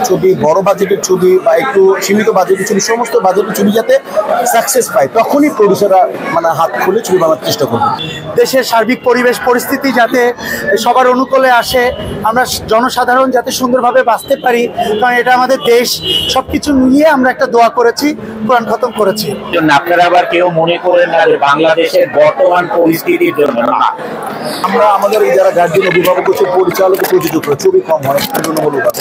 ছবি, বড় বাজেটের ছবি বা একটু সীমিত বাজেটের ছবি, সমস্ত বাজেটের ছবি যাতে সাকসেস পায়, তখনই প্রডিউসাররা মানে হাত খুলে ছবি বানানোর চেষ্টা করবে। দেশের সার্বিক পরিবেশ পরিস্থিতি যাতে সবার অনুকূলে আসে, আমরা জনসাধারণ যাতে সুন্দরভাবে বাঁচতে পারি, কারণ এটা আমাদের দেশ, সবকিছু মিলিয়ে আমরা একটা দোয়া করেছি, কোরআন খতম করেছি। আপনারা আবার কেউ মনে করেন না যে বাংলাদেশের বর্তমান পরিস্থিতির জন্য না, আমরা আমাদের যারা গার্জিয়ান, অভিভাবক হচ্ছে, পরিচালক, প্রযোজক, ছবি কম হয় তুলনামূলকভাবে,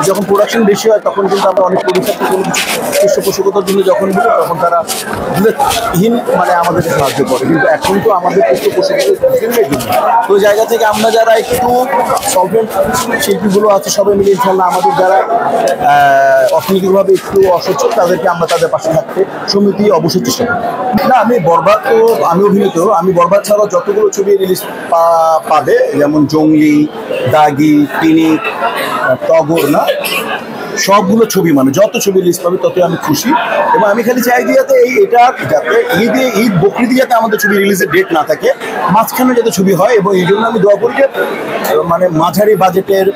যখন প্রোডাকশন বেশি হয় তখন কিন্তু আমরা অনেক প্রডিউসারকে কোনো কিছু পৃষ্ঠপোষকতার জন্য যখন বলি তখন তারা হীন মানে আমাদেরকে সাহায্য করে, কিন্তু এখন তো আমাদের পৃষ্ঠপোষকতার জন্য। তো ওই জায়গা থেকে আমরা যারা একটু সলভেন্ট শিল্পীগুলো আছে সবাই মিলে ইনশাল্লাহ আমাদের যারা অর্থনৈতিকভাবে একটু অসচ্ছল তাদেরকে আমরা তাদের পাশে থাকতে সমিতি অবশ্যই চেষ্টা করি। না, আমি বরবাদ তো আমি অভিনীত, আমি বরবাদ ছাড়াও যতগুলো ছবি রিলিজ পাবে, যেমন জঙ্গলি, দাগি, পিনিক, টগর, না সবগুলো ছবি মানে যত ছবি রিলিজ পাবে ততই আমি খুশি। এবং আমি খালি চাই যাতে এটা যাতে ঈদ বকরিদে যাতে আমাদের ছবি রিলিজের ডেট না থাকে, মাঝখানে যাতে ছবি হয়। এবং এই জন্য আমি দোয়া করি যে মানে মাঝারি বাজেটের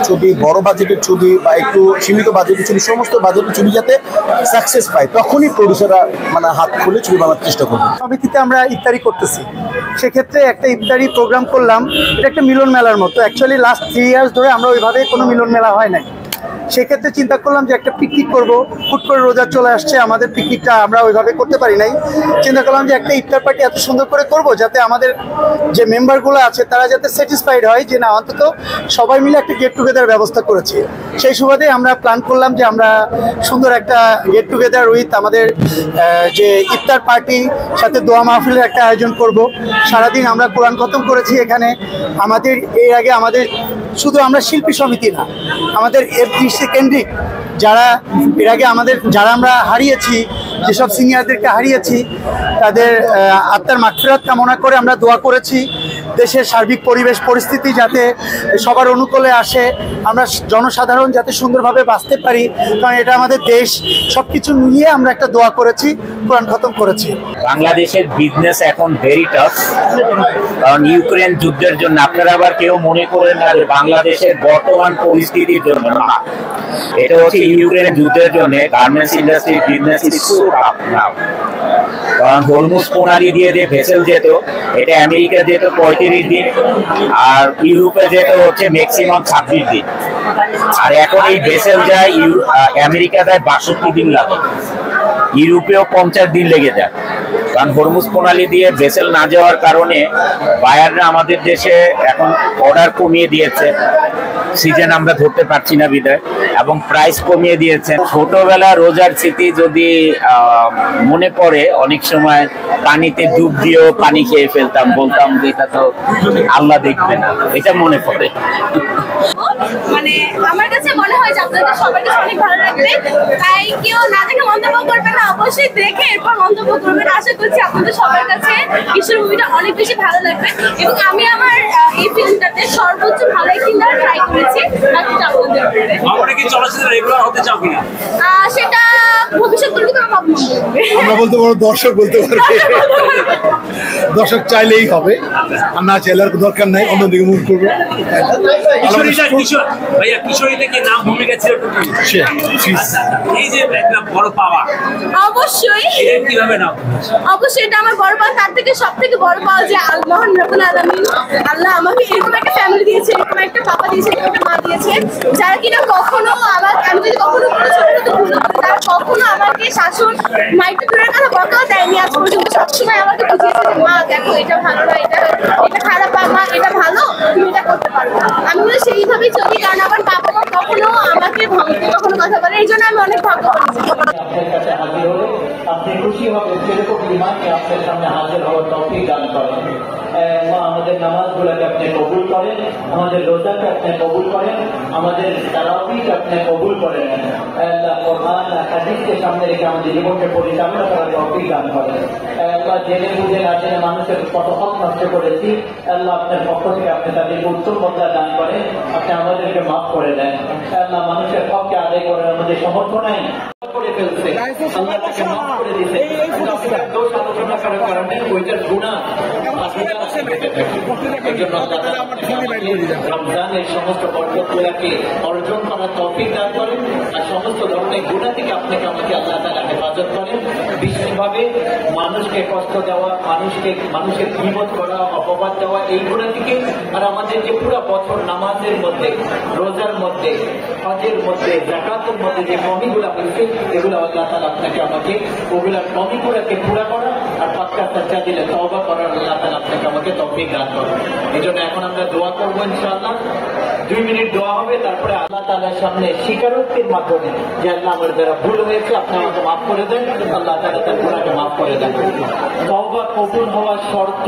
ছবি, বড় বাজেটের ছবি বা একটু সীমিত বাজেটের ছবি, সমস্ত বাজেটের ছবি যাতে সাকসেস পায়, তখনই প্রডিউসাররা মানে হাত খুলে ছবি বানানোর চেষ্টা করবে। সমিতিতে আমরা ইফতারি করতেছি, সেক্ষেত্রে একটা ইফতারি প্রোগ্রাম করলাম, এটা একটা মিলন মেলার মতো। অ্যাকচুয়ালি লাস্ট 3 ইয়ার্স ধরে আমরা ওইভাবে কোনো মিলন মেলা হয় নাই। সেক্ষেত্রে চিন্তা করলাম যে একটা পিকনিক করব, হুট করে রোজা চলে আসছে, আমাদের পিকনিকটা আমরা ওইভাবে করতে পারি নাই। চিন্তা করলাম যে একটা ইফতার পার্টি এত সুন্দর করে করব যাতে আমাদের যে মেম্বারগুলো আছে তারা যাতে স্যাটিসফাইড হয় যে না অন্তত সবাই মিলে একটা গেট টুগেদার ব্যবস্থা করেছি। সেই সুবাদে আমরা প্ল্যান করলাম যে আমরা সুন্দর একটা গেট টুগেদার উইথ আমাদের যে ইফতার পার্টি সাথে দোয়া মাহফিলের একটা আয়োজন করব। সারাদিন আমরা কোরআন খতম করেছি এখানে। আমাদের এর আগে আমাদের শুধু আমরা শিল্পী সমিতি না, আমাদের এফডিসি কেন্দ্রিক যারা এর আগে যারা আমরা হারিয়েছি, যেসব সিনিয়রদেরকে হারিয়েছি, তাদের আত্মার মাগফিরাত কামনা করে আমরা দোয়া করেছি। দেশের সার্বিক পরিবেশ পরিস্থিতি যাতে সবার অনুকূলে আসে, আমরা জনসাধারণ যাতে সুন্দরভাবে বাঁচতে পারি, কারণ এটা আমাদের দেশ, সবকিছু মিলিয়ে আমরা একটা দোয়া করেছি, কোরআন খতম করেছি। বাংলাদেশের বিজনেস এখন ভেরি টাফ, কারণ ইউক্রেন যুদ্ধের জন্য। আপনারা আবার কেউ মনে করেন না যে বাংলাদেশের বর্তমান পরিস্থিতির জন্য না, এটা হচ্ছে ইউক্রেন যুদ্ধের জন্য গার্মেন্টস ইন্ডাস্ট্রির বিজনেস ইজ সো টাফ নাও। কারণ হরমুজ প্রণালী দিয়ে যে ভেসেল যেত, এটা আমেরিকা যেত 35 দিন, আর ইউরোপে যেত হচ্ছে ম্যাক্সিমাম 26 দিন, আর এখন এই ভেসেল যায় আমেরিকা যায় 62 দিন লাগে, ইউরোপেও 50 দিন লেগে যায়। কারণ হরমুজ প্রণালী দিয়ে ভেসেল না যাওয়ার কারণে বায়াররা আমাদের দেশে এখন অর্ডার কমিয়ে দিয়েছে, সিজন আমরা ধরতে পারছি না বিদায়, এবং প্রাইস কমিয়ে দিয়েছে। ছোটবেলা রোজার স্মৃতি যদি মনে পড়ে, অনেক সময় পানিতে ডুব দিয়েও পানি খেয়ে ফেলতাম, বলতাম যে এটা তো আল্লাহ দেখবে না, এটা মনে পড়ে। মানে আমার কাছে মনে হয় যে আপনাদের সবার কাছে অনেক ভালো লাগবে, তাই কেউ না দেখে মন্তব্য করবে না, অবশ্যই দেখে এরপর মন্তব্য করবেন। আশা করছি আপনাদের সবার কাছে ঈশ্বর মুভিটা অনেক বেশি ভালো লাগবে, এবং আমি আমার এই ফিল্মটাতে সর্বোচ্চ ভালো কিনা ট্রাই করেছি। সেটা ভবিষ্যৎ আমরা বলতে পারবো, দর্শক বলতে পারবে, দর্শক চাইলেই হবে, আর না চাইলে আর দরকার নাই, অন্যদিকে মুভ করবো। অবশ্যই এটা আমার বড় পাওয়া, তার থেকে সব থেকে বড় পাওয়া যে আল্লাহ রাব্বুল আলামিন, আল্লাহ আমাকে এরকম একটা ফ্যামিলি দিয়েছে, এরকম একটা বাবা দিয়েছে, এরকম একটা মা দিয়েছে, যারা কিনা কখনো আমি যদি কখনো কোনো ছোট ছোট ভুল করি, তারা কখনো আমাকে শাসন মাইকে দূরের কথা বকাও দেয়নি আজ পর্যন্ত। সবসময় আমাকে বুঝিয়েছে যে মা দেখো এটা ভালো না, এটা খারাপ, মা এটা ভালো, তুমি এটা করতে পারো। আমি বলে সেইভাবেই চলি, কারণ আমার বাবা মা কখনো আমাকে ভাঙতে কখনো কথা বলে, এই জন্য আমি অনেক ভাগ্য করেছি। আপনি খুশি হবেন সেরকম ইমানকে আপনার সামনে হাজির হওয়ার তৌফিক দান করেন। আমাদের নামাজগুলোকে আপনি কবুল করেন, আমাদের রোজাকে আপনি কবুল করেন, আমাদের তারাবিকে আপনি কবুল করেন। আল্লাহ কোরআন হাদিসকে সামনে রেখে আমাদের জীবনকে পরিচালনা করার তৌফিক দান করেন। আল্লাহ জেনে বুঝে না জেনে মানুষের কত হক নষ্ট করেছি, আল্লাহ আপনার পক্ষ থেকে আপনি তাদেরকে উত্তম বদলা দান করেন, আপনি আমাদেরকে মাফ করে দেন। আল্লাহ মানুষের হককে আদায় করার আমাদের সমর্থ নাই। ফেলছে, আল্লাহ তাকে মাফ করে দিয়েছে, দোষ আলোচনা করার কারণে ওইটার গুনাহ রমজানের সমস্ত বরকতগুলোকে অর্জন করার তৌফিক দান করেন, আর সমস্ত ধরনের গুনাহ থেকে আপনাকে আমাকে আল্লাহ তাআলা হেফাজত করেন। বিশেষভাবে মানুষকে কষ্ট দেওয়া, মানুষের গীবত করা, অপবাদ দেওয়া, এই গুনাহ থেকে, আর আমাদের যে পুরো বছর নামাজের মধ্যে, রোজার মধ্যে, হজের মধ্যে, যাকাতের মধ্যে যে কমিগুলো হয়েছে, এগুলো আল্লাহ তাআলা আপনাকে আমাকে ওগুলার কমিগুলোকে পুরা করা আর পাক্কা সচ্চা দিলে তওবা করার আল্লাহ তাআলা আপনাকে আমাকে তৌফিক দান করেন। এই জন্য এখন আমরা দোয়া করবো ইনশাআল্লাহ। 2 মিনিট দোয়া হবে, তারপরে আল্লাহ তাআলার সামনে স্বীকারোক্তির মাধ্যমে যে আল্লাহ আমার দ্বারা ভুল হয়েছে, আপনি আমাকে মাফ করে দেন, আল্লাহ তাআলা তার গুনাহকে মাফ করে দেন। তওবা কবুল হওয়ার শর্ত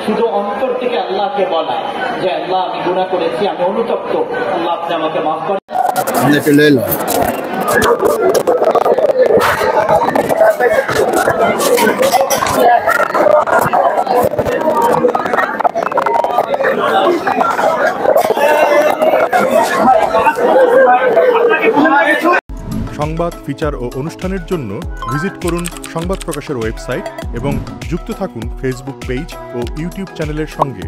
শুধু অন্তর থেকে আল্লাহকে বলা যে আল্লাহ আমি গুনাহ করেছি, আমি অনুতপ্ত, আল্লাহ আপনি আমাকে মাফ করেন। সংবাদ, ফিচার ও অনুষ্ঠানের জন্য ভিজিট করুন সংবাদ প্রকাশের ওয়েবসাইট এবং যুক্ত থাকুন ফেসবুক পেজ ও ইউটিউব চ্যানেলের সঙ্গে।